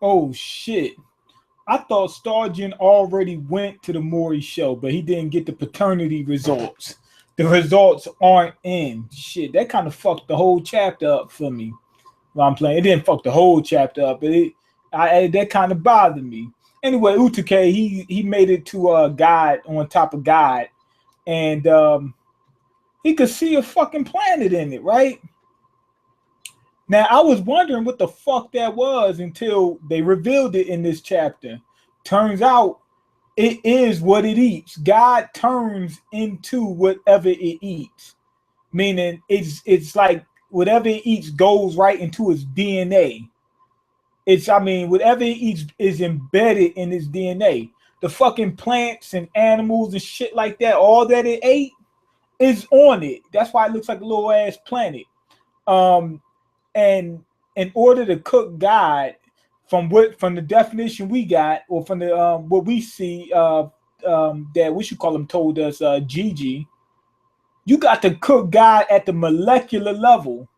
Oh shit. I thought Stargin already went to the Maury show, but he didn't get the paternity results. The results aren't in. Shit, that kind of fucked the whole chapter up for me while I'm playing. It didn't fuck the whole chapter up, but that kind of bothered me. Anyway, Utake, he made it to God on top of God, and he could see a fucking planet in it, right? Now, I was wondering what the fuck that was until they revealed it in this chapter. Turns out it is what it eats. God turns into whatever it eats, meaning it's like whatever it eats goes right into its DNA. Whatever it eats is embedded in its DNA. The fucking plants and animals and shit like that, all that it ate is on it. That's why it looks like a little ass planet. And in order to cook God, from the definition we got, or from the what we see that we should call him told us, Gigi, you got to cook God at the molecular level.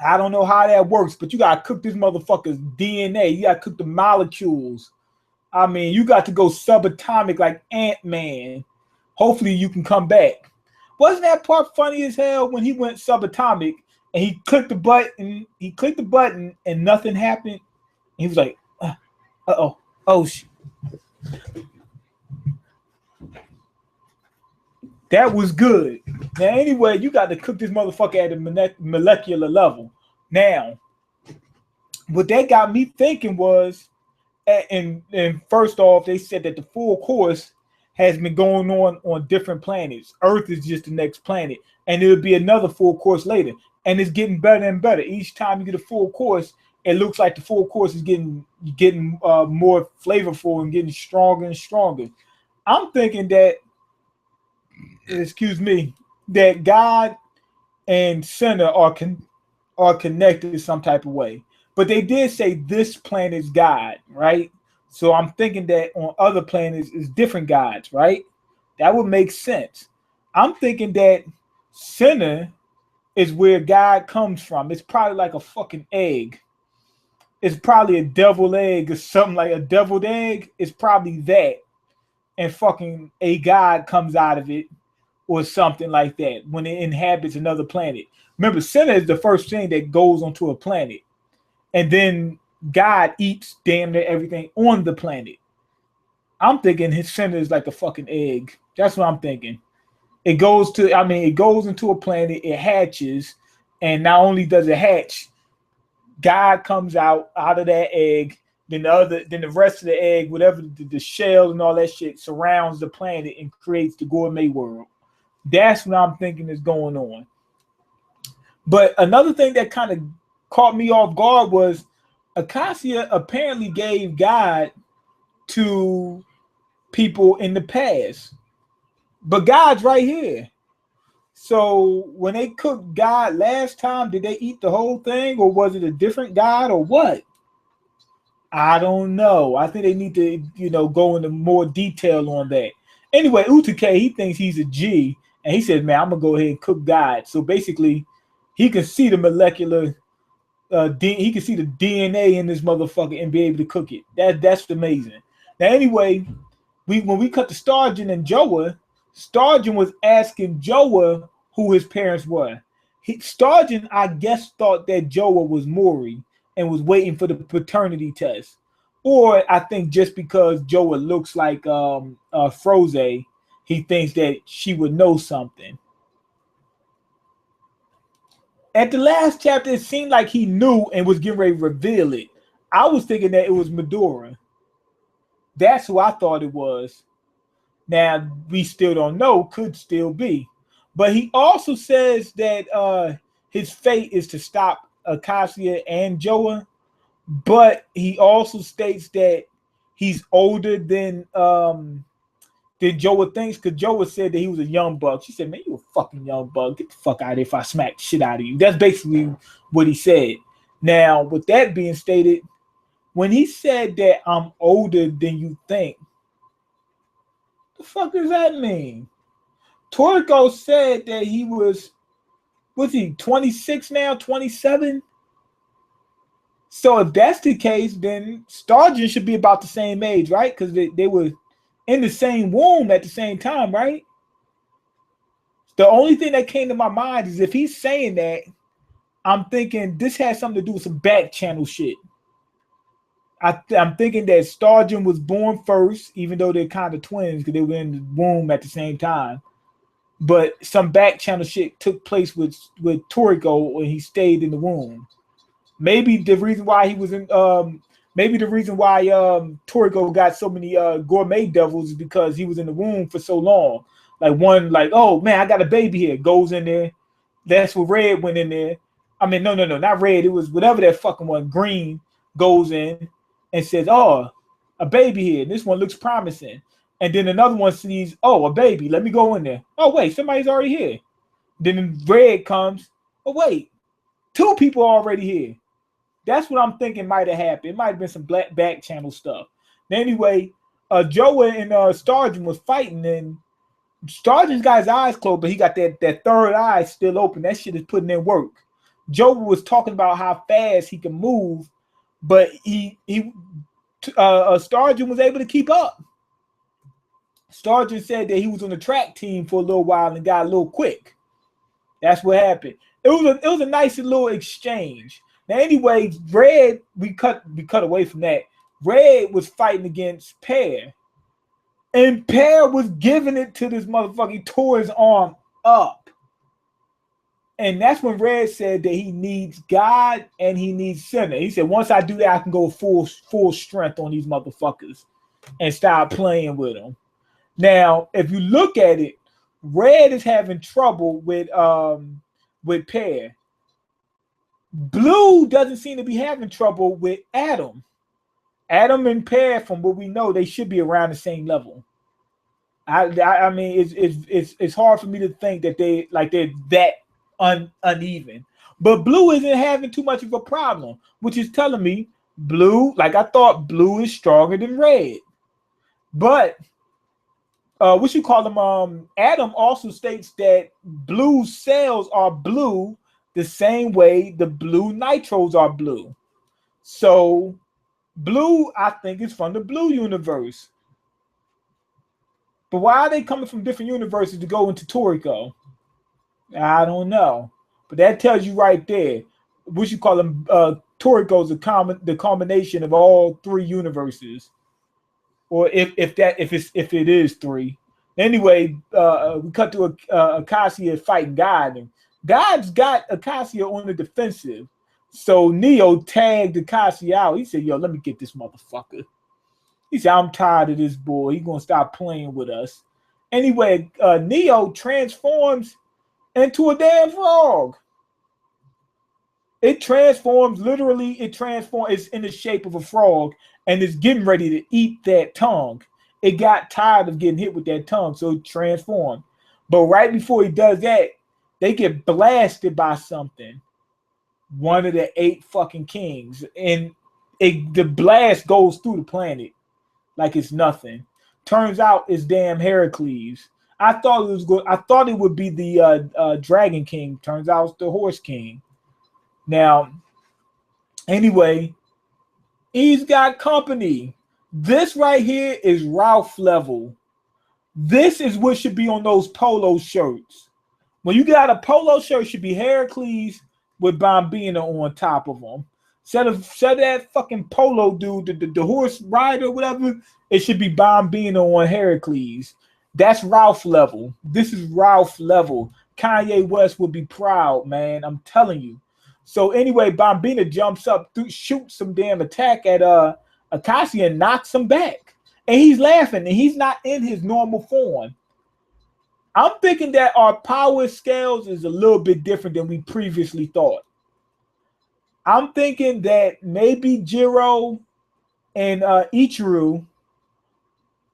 I don't know how that works, but you gotta cook this motherfucker's DNA. You gotta cook the molecules. I mean, you got to go subatomic like Ant-Man. Hopefully you can come back. Wasn't that part funny as hell when he went subatomic and he clicked the button and nothing happened? And he was like, oh shit. That was good. Now, anyway, you got to cook this motherfucker at a molecular level. Now, what that got me thinking was, and first off, they said that the full course has been going on different planets. Earth is just the next planet, and it'll be another full course later. And it's getting better and better. Each time you get a full course, it looks like the full course is getting more flavorful and getting stronger and stronger. I'm thinking that, that God and Sinner are connected some type of way. But they did say this planet's God, right? So I'm thinking that on other planets is different gods, right? That would make sense. I'm thinking that Sinner is where God comes from. It's probably like a fucking egg. It's probably a deviled egg or something, like a deviled egg. It's probably that. And fucking a God comes out of it or something like that when it inhabits another planet. Remember, Sinner is the first thing that goes onto a planet. And then God eats damn near everything on the planet. I'm thinking his Sinner is like a fucking egg. That's what I'm thinking. It goes into a planet, it hatches, and not only does it hatch, God comes out of that egg, then the rest of the egg, whatever the shell and all that shit surrounds the planet and creates the gourmet world. That's what I'm thinking is going on. But another thing that kind of caught me off guard was Acacia apparently gave God to people in the past. But God's right here. So when they cooked God last time, did they eat the whole thing, or was it a different God, or what? I don't know. I think they need to, go into more detail on that. Anyway, Utake, he thinks he's a G, and he says, man, I'm going to go ahead and cook God. So basically, he can see the molecular, he can see the DNA in this motherfucker and be able to cook it. That's amazing. Now, anyway, when we cut to Stargin and Joa, Stargin was asking Joa who his parents were. Stargin, I guess, thought that Joa was Maury and was waiting for the paternity test. Or I think just because Joa looks like Froze, he thinks that she would know something. At the last chapter, it seemed like he knew and was getting ready to reveal it. I was thinking that it was Medora. That's who I thought it was. Now, we still don't know, could still be. But he also says that his fate is to stop Acacia and Joa. But he also states that he's older than Joa thinks, because Joa said that he was a young buck. She said, man, you a fucking young buck. Get the fuck out of here if I smack the shit out of you. That's basically what he said. Now, with that being stated, when he said that I'm older than you think, the fuck does that mean? Toriko said that he was he 26 now, 27? So if that's the case, then Stargin should be about the same age, right? Because they were in the same womb at the same time, right? The only thing that came to my mind is if he's saying that, I'm thinking this has something to do with some back channel shit. I'm thinking that Stargin was born first, even though they're kind of twins because they were in the womb at the same time. But some back channel shit took place with Toriko when he stayed in the womb. Maybe the reason why he was in maybe the reason why Toriko got so many gourmet devils is because he was in the womb for so long. Like one, like, oh man, I got a baby here, goes in there. That's what Red went in there. I mean, no, not Red. It was whatever that fucking one. Green goes in and says, oh, a baby here. This one looks promising. And then another one sees, oh, a baby. Let me go in there. Oh, wait, somebody's already here. Then Red comes. Oh, wait, two people are already here. That's what I'm thinking might have happened. It might have been some black back channel stuff. Anyway, Joe and Stargin was fighting, and Stargin's got his eyes closed, but he got that third eye still open. That shit is putting in work. Joe was talking about how fast he can move, but Stargin was able to keep up. Stargin said that he was on the track team for a little while and got a little quick. That's what happened. It was a nice little exchange. Now, anyway, Red, we cut away from that. Red was fighting against Pear. And Pear was giving it to this motherfucker. He tore his arm up. And that's when Red said that he needs God and he needs Sinner. He said, once I do that, I can go full strength on these motherfuckers and start playing with them. Now, if you look at it, Red is having trouble with Pear. Blue doesn't seem to be having trouble with Adam. Adam and Pear, from what we know, they should be around the same level. I mean, it's hard for me to think that they're that uneven. But Blue isn't having too much of a problem, which is telling me Blue, like I thought, Blue is stronger than Red. But what you call them? Adam also states that Blue's cells are blue the same way the blue nitros are blue. So Blue, I think, is from the Blue universe. But why are they coming from different universes to go into Toriko? I don't know. But that tells you right there. What you call them? Toriko is the combination of all three universes, or if it is three. Anyway, we cut to Acacia fighting God, and God's got Acacia on the defensive. So Neo tagged Acacia out. He said, yo, let me get this motherfucker. He said, I'm tired of this boy. He's going to stop playing with us. Anyway, Neo transforms into a damn frog. It transforms, literally, it's in the shape of a frog, and it's getting ready to eat that tongue. It got tired of getting hit with that tongue, so it transformed. But right before he does that, they get blasted by something. One of the 8 fucking kings. And the blast goes through the planet like it's nothing. Turns out it's damn Heracles. I thought it was good. I thought it would be the Dragon King. Turns out it's the Horse King. Now, anyway, he's got company. This right here is Ralph level. This is what should be on those polo shirts. When you got a polo shirt, it should be Heracles with Bambino on top of them. Instead of that fucking polo dude, the horse rider, whatever, it should be Bambino on Heracles. That's Ralph level. This is Ralph level. Kanye West would be proud, man. I'm telling you. So anyway, Bambino jumps up, shoots some damn attack at Acacia and knocks him back. And he's laughing, and he's not in his normal form. I'm thinking that our power scales is a little bit different than we previously thought. I'm thinking that maybe Jiro and Ichiru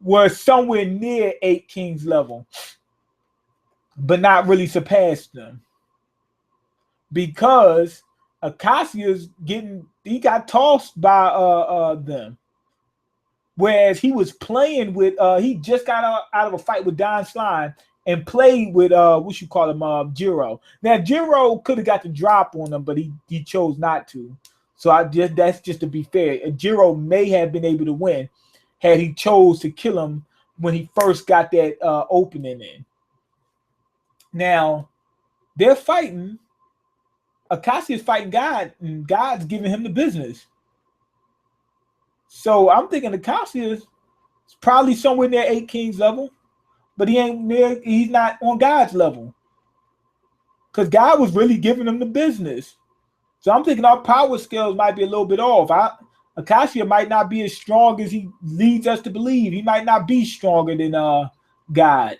were somewhere near 8 Kings level, but not really surpassed them. Because Acacia's he got tossed by them. Whereas he was playing with, he just got out of a fight with Don Slime and played with Jiro. Now Jiro could have got the drop on him, but he chose not to. So that's just to be fair. Jiro may have been able to win had he chose to kill him when he first got that opening in. Now they're fighting. Akashi is fighting God, and God's giving him the business. So I'm thinking Akashi is probably somewhere near 8 Kings level, but he ain't near. He's not on God's level because God was really giving him the business. So I'm thinking our power scales might be a little bit off. Akashi might not be as strong as he leads us to believe. He might not be stronger than God,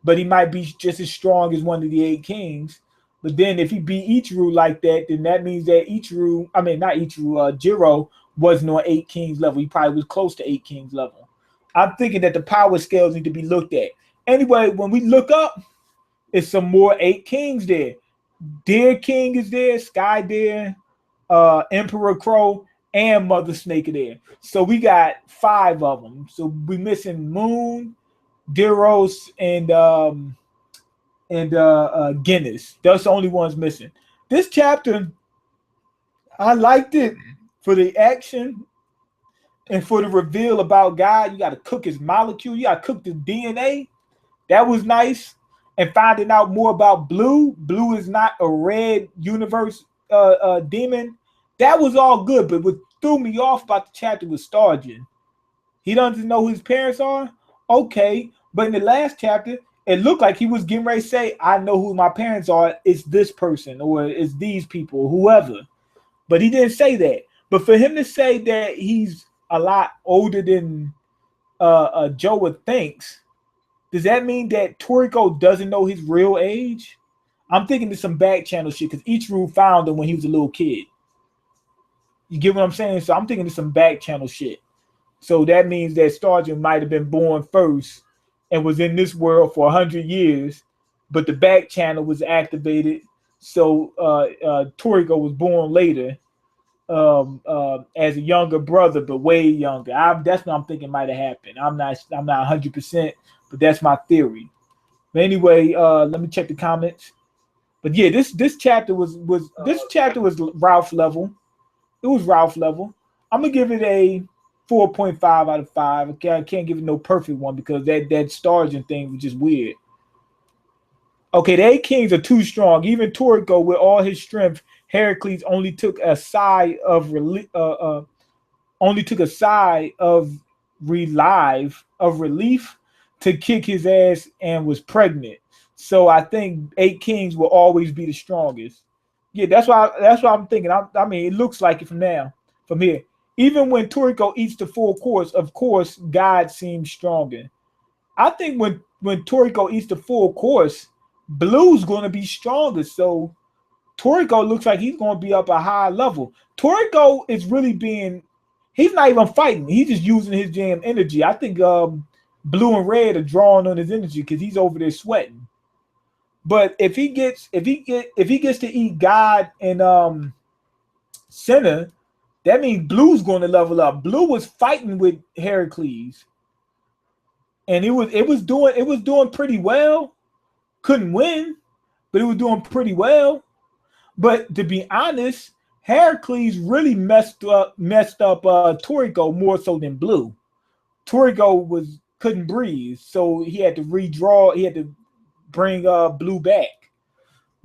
but he might be just as strong as one of the 8 Kings. But then if he beat Ichiru like that, then that means that Jiro wasn't on 8 Kings level. He probably was close to 8 Kings level. I'm thinking that the power scales need to be looked at. Anyway, when we look up, it's some more 8 Kings there. Deer King is there, Sky Deer, Emperor Crow, and Mother Snake are there. So we got 5 of them. So we missing Moon, Deros, and Guinness. That's the only ones missing. This chapter, I liked it for the action and for the reveal about God. You got to cook his molecule. You got to cook the DNA. That was nice. And finding out more about Blue. Blue is not a red universe demon. That was all good. But what threw me off about the chapter was Starjin. He doesn't know who his parents are? Okay. But in the last chapter, it looked like he was getting ready to say, I know who my parents are. It's this person or it's these people, whoever. But he didn't say that. But for him to say that he's a lot older than Joa thinks, does that mean that Toriko doesn't know his real age? I'm thinking there's some back channel shit because Ichiru found him when he was a little kid. You get what I'm saying? So I'm thinking there's some back channel shit. So that means that Starjin might have been born first and was in this world for 100 years, but the back channel was activated. So Toriko was born later as a younger brother, but way younger. That's what I'm thinking might have happened. I'm not 100%, but that's my theory. But anyway, let me check the comments. But yeah, this chapter was Ralph level. It was Ralph level. I'm gonna give it a 4.5 out of 5. Okay, I can't give it no perfect one because that Starjin thing was just weird. Okay, the 8 Kings are too strong. Even Toriko, with all his strength, Heracles only took a sigh of relief to kick his ass and was pregnant. So I think 8 Kings will always be the strongest. Yeah, that's why I'm thinking. I mean, it looks like it from here. Even when Toriko eats the full course, of course, God seems stronger. I think when Toriko eats the full course, Blue's going to be stronger. So Toriko looks like he's going to be up a high level. Toriko is really he's not even fighting. He's just using his damn energy. I think Blue and Red are drawing on his energy because he's over there sweating. But if he gets to eat God and Senna, that means Blue's going to level up. Blue was fighting with Heracles, and it was doing pretty well. Couldn't win, but it was doing pretty well. But to be honest, Heracles really messed up Toriko more so than Blue. Toriko couldn't breathe, so he had to redraw. He had to bring Blue back,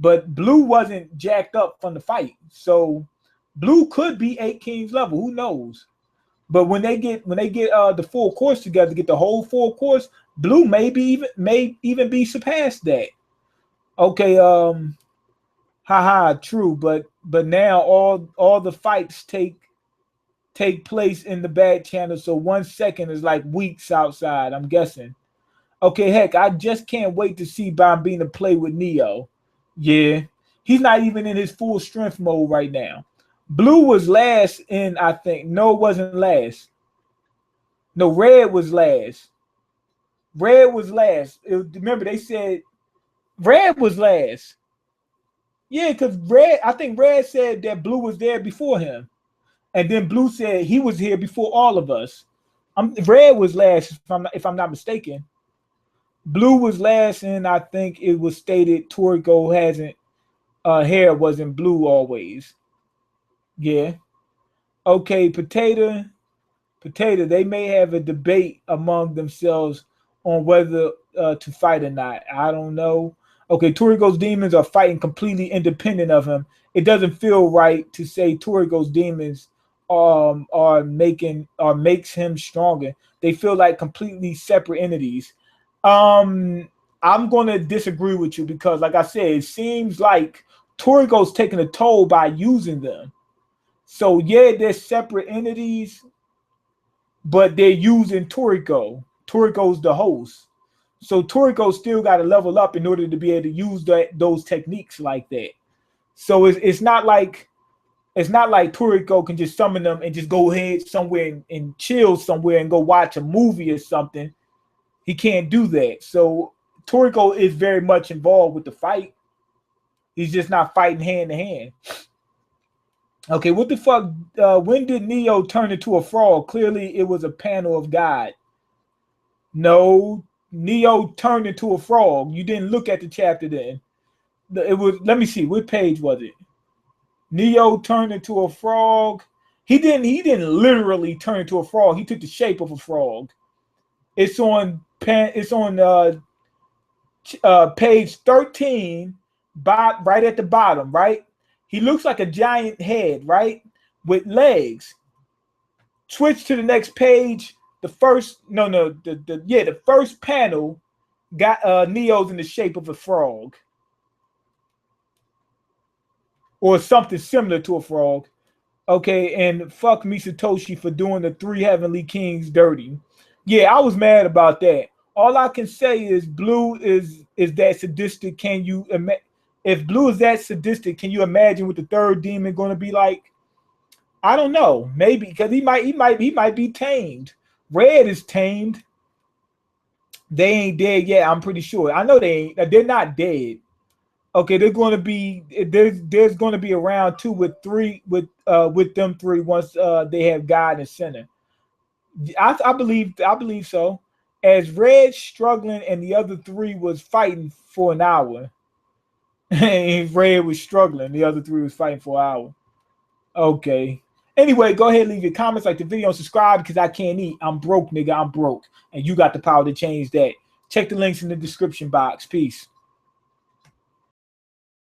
but Blue wasn't jacked up from the fight, so Blue could be 8 Kings level. Who knows? But when they get the full course together, get the whole full course, Blue may even be surpassed that. Okay, true, but now all the fights take place in the back channel, so 1 second is like weeks outside, I'm guessing. Okay, heck, I just can't wait to see Bambina play with Neo. Yeah, he's not even in his full strength mode right now. Blue was last in, I think. No, it wasn't last. No, Red was last. Remember, they said Red was last. Yeah, because I think Red said that Blue was there before him. And then Blue said he was here before all of us. Red was last, if I'm not mistaken. Blue was last, and I think it was stated Toriko hasn't hair wasn't blue always. Yeah. Okay, Potato, they may have a debate among themselves on whether to fight or not. I don't know. Okay, Toriko's demons are fighting completely independent of him. It doesn't feel right to say Toriko's demons makes him stronger. They feel like completely separate entities. Um, I'm gonna disagree with you because, like I said, it seems like Toriko's taking a toll by using them. So yeah, they're separate entities, but they're using Toriko. Toriko's the host. So Toriko still got to level up in order to be able to use those techniques like that. So it's not like Toriko can just summon them and just go ahead somewhere and chill somewhere and go watch a movie or something. He can't do that. So Toriko is very much involved with the fight. He's just not fighting hand to hand. Okay, what the fuck? When did Neo turn into a frog? Clearly, it was a panel of God. No, Neo turned into a frog. You didn't look at the chapter then. It was. Let me see. What page was it? Neo turned into a frog. He didn't. He didn't literally turn into a frog. He took the shape of a frog. It's on. It's on page 13, right at the bottom. Right. He looks like a giant head. Right, with legs. Switch to the next page. The first, the first panel got Neo's in the shape of a frog or something similar to a frog. Okay, and fuck me Satoshi for doing the three heavenly kings dirty. Yeah, I was mad about that. All I can say is Blue is that sadistic. If Blue is that sadistic, can you imagine what the third demon going to be like? I don't know. Maybe because he might be tamed. Red is tamed. They ain't dead yet. I'm pretty sure. I know they ain't. They're not dead. Okay, they're going to be there's going to be a round two with them three once they have God and Center. I believe so. As Red struggling and the other three was fighting for an hour, and Red was struggling, the other three was fighting for an hour. Okay. Anyway, go ahead and leave your comments, like the video, and subscribe because I can't eat. I'm broke, nigga. I'm broke. And you got the power to change that. Check the links in the description box. Peace.